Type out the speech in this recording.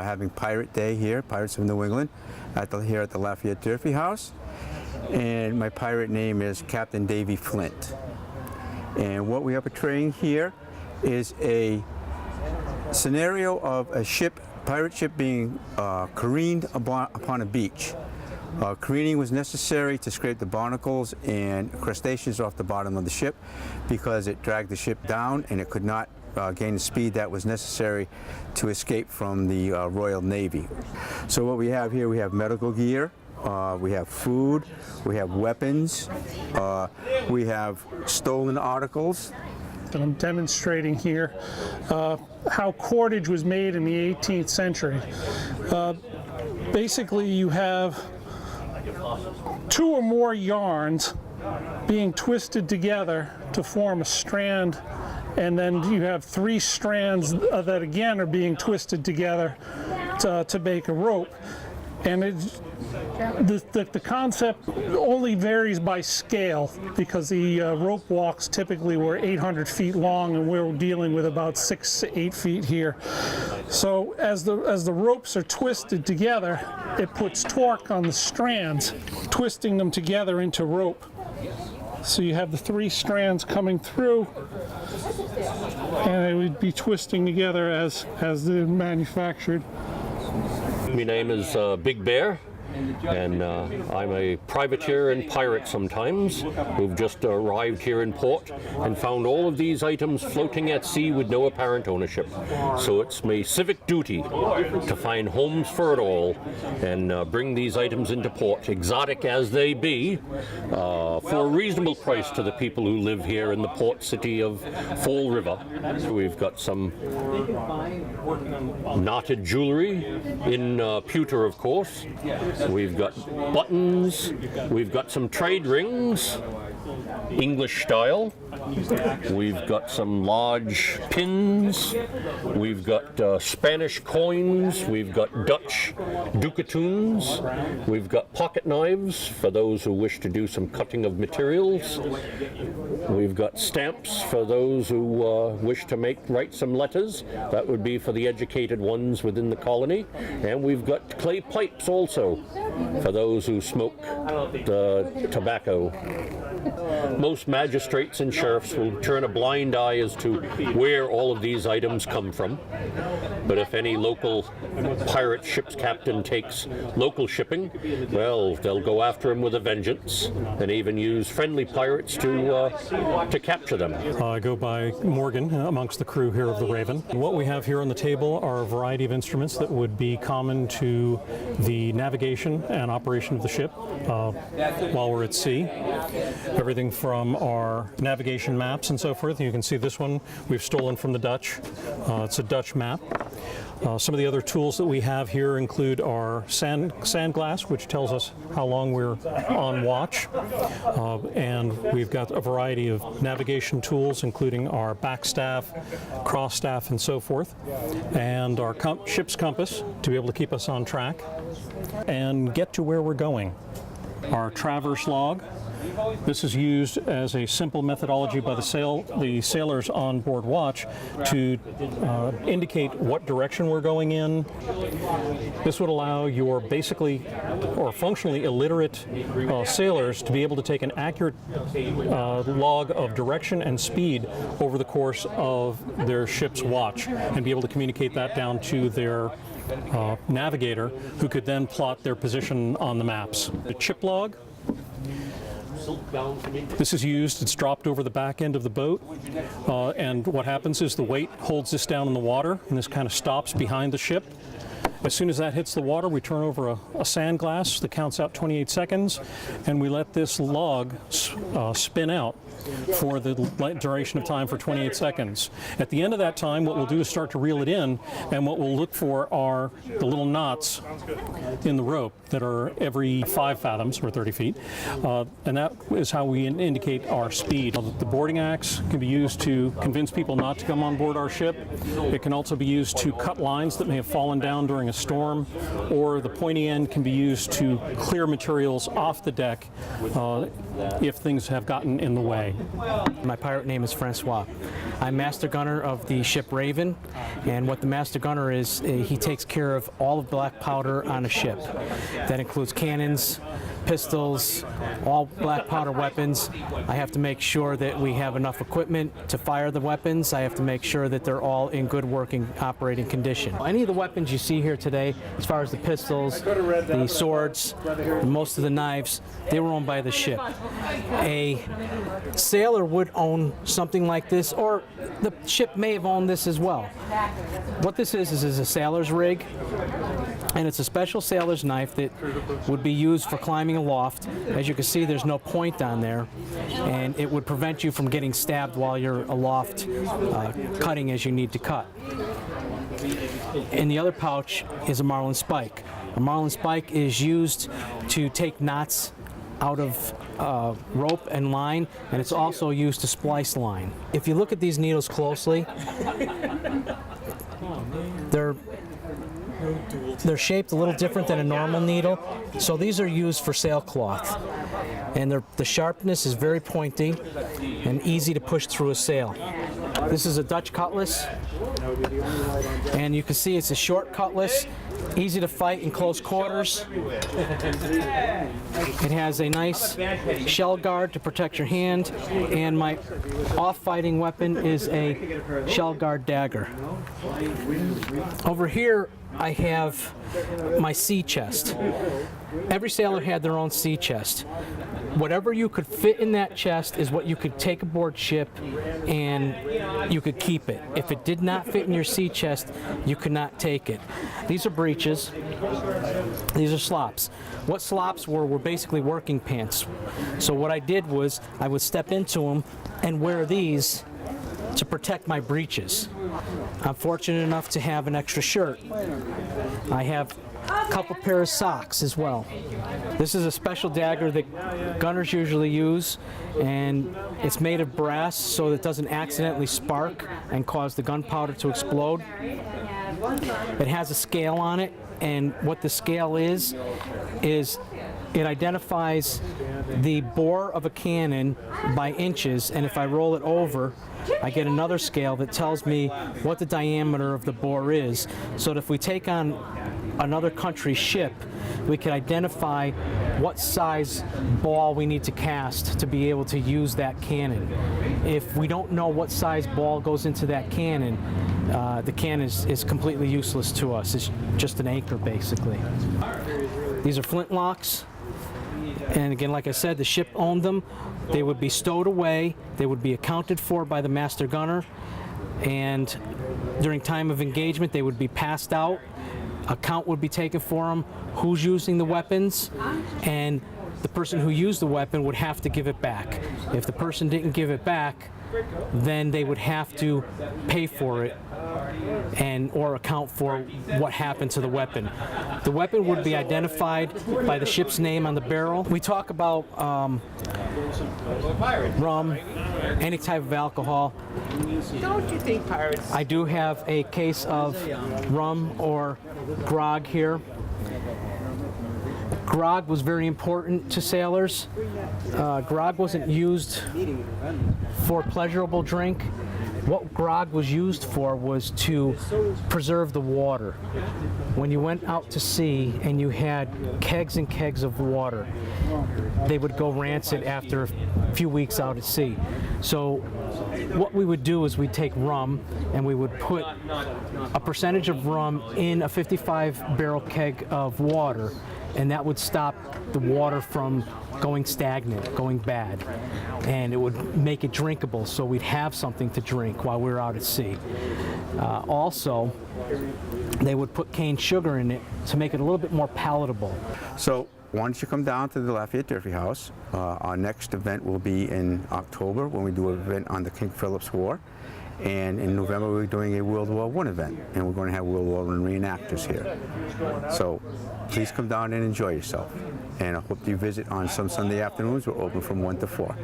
Having Pirate Day here, Pirates of New England, here at the Lafayette Durfee house. And my pirate name is Captain Davy Flint. And what we are portraying here is a scenario of a pirate ship being careened upon a beach. Careening was necessary to scrape the barnacles and crustaceans off the bottom of the ship because it dragged the ship down and it could not gain the speed that was necessary to escape from the Royal Navy. So what we have here, we have medical gear, we have food, we have weapons, we have stolen articles. And I'm demonstrating here how cordage was made in the 18th century. Basically, you have 2 or more yarns being twisted together to form a strand, and then you have 3 strands that again are being twisted together to make a rope. And the concept only varies by scale because the rope walks typically were 800 feet long and we're dealing with about 6 to 8 feet here. So as the ropes are twisted together, it puts torque on the strands, twisting them together into rope. So you have the 3 strands coming through, and it would be twisting together as they're manufactured. My name is Big Bear, and I'm a privateer and pirate sometimes who've just arrived here in port and found all of these items floating at sea with no apparent ownership. So it's my civic duty to find homes for it all and bring these items into port, exotic as they be, for a reasonable price to the people who live here in the port city of Fall River. We've got some knotted jewelry in pewter, of course. We've got buttons, we've got some trade rings, English style. We've got some large pins, we've got Spanish coins, we've got Dutch ducatoons, we've got pocket knives for those who wish to do some cutting of materials. We've got stamps for those who wish to write some letters. That would be for the educated ones within the colony. And we've got clay pipes also for those who smoke the tobacco. Most magistrates and sheriffs will turn a blind eye as to where all of these items come from. But if any local pirate ship's captain takes local shipping, well, they'll go after him with a vengeance and even use friendly pirates to capture them. I go by Morgan amongst the crew here of the Raven. What we have here on the table are a variety of instruments that would be common to the navigation and operation of the ship while we're at sea. Everything from our navigation maps and so forth. You can see this one we've stolen from the Dutch. It's a Dutch map. Some of the other tools that we have here include our sand glass, which tells us how long we're on watch. And we've got a variety of navigation tools, including our backstaff, cross staff, and so forth. And our ship's compass to be able to keep us on track and get to where we're going. Our traverse log. This is used as a simple methodology by the sailors on board watch to indicate what direction we're going in. This would allow your basically or functionally illiterate sailors to be able to take an accurate log of direction and speed over the course of their ship's watch and be able to communicate that down to their navigator, who could then plot their position on the maps. The chip log. This is used, it's dropped over the back end of the boat, and what happens is the weight holds this down in the water, and this kind of stops behind the ship. As soon as that hits the water, we turn over a sand glass that counts out 28 seconds, and we let this log spin out for the duration of time for 28 seconds. At the end of that time, what we'll do is start to reel it in, and what we'll look for are the little knots in the rope that are every 5 fathoms, or 30 feet, and that is how we indicate our speed. The boarding axe can be used to convince people not to come on board our ship. It can also be used to cut lines that may have fallen down during during a storm, or the pointy end can be used to clear materials off the deck if things have gotten in the way. My pirate name is Francois. I'm master gunner of the ship Raven, and what the master gunner is, he takes care of all of black powder on a ship. That includes cannons, pistols, all black powder weapons. I have to make sure that we have enough equipment to fire the weapons. I have to make sure that they're all in good working, operating condition. Any of the weapons you see here today, as far as the pistols, the swords, most of the knives, they were owned by the ship. A sailor would own something like this, or the ship may have owned this as well. What this is a sailor's rig, and it's a special sailor's knife that would be used for climbing aloft. As you can see, there's no point on there, and it would prevent you from getting stabbed while you're aloft cutting as you need to cut. In the other pouch is a marlin spike. A marlin spike is used to take knots out of rope and line, and it's also used to splice line. If you look at these needles closely, they're shaped a little different than a normal needle, so these are used for sailcloth. And the sharpness is very pointy and easy to push through a sail. This is a Dutch cutlass, and you can see it's a short cutlass, easy to fight in close quarters. It has a nice shell guard to protect your hand, and my off-fighting weapon is a shell guard dagger. Over here I have my sea chest. Every sailor had their own sea chest. Whatever you could fit in that chest is what you could take aboard ship, and you could keep it. If it did not fit in your sea chest, you could not take it. These are breeches. These are slops. What slops were basically working pants. So what I did was I would step into them and wear these to protect my breeches. I'm fortunate enough to have an extra shirt. I have a couple pair of socks as well. This is a special dagger that gunners usually use, and it's made of brass so that it doesn't accidentally spark and cause the gunpowder to explode. It has a scale on it, and what the scale is it identifies the bore of a cannon by inches, and if I roll it over, I get another scale that tells me what the diameter of the bore is, so that if we take on another country's ship, we can identify what size ball we need to cast to be able to use that cannon. If we don't know what size ball goes into that cannon, the cannon is completely useless to us. It's just an anchor, basically. These are flintlocks, and again, like I said, the ship owned them. They would be stowed away, they would be accounted for by the master gunner, and during time of engagement they would be passed out. A count would be taken for them, who's using the weapons, and the person who used the weapon would have to give it back. If the person didn't give it back, then they would have to pay for it or account for what happened to the weapon. The weapon would be identified by the ship's name on the barrel. We talk about rum, any type of alcohol. Don't you think pirates? I do have a case of rum or grog here. Grog was very important to sailors. Grog wasn't used for pleasurable drink. What grog was used for was to preserve the water. When you went out to sea and you had kegs and kegs of water, they would go rancid after a few weeks out at sea. So what we would do is we'd take rum and we would put a percentage of rum in a 55-barrel keg of water, and that would stop the water from going stagnant, going bad, and it would make it drinkable, so we'd have something to drink while we were out at sea. Also, they would put cane sugar in it to make it a little bit more palatable. So why don't you come down to the Lafayette Durfee House? Our next event will be in October when we do an event on the King Philip's War. And in November we're doing a World War I event, and we're going to have World War I reenactors here. So please come down and enjoy yourself. And I hope you visit on some Sunday afternoons. We're open from 1 to 4.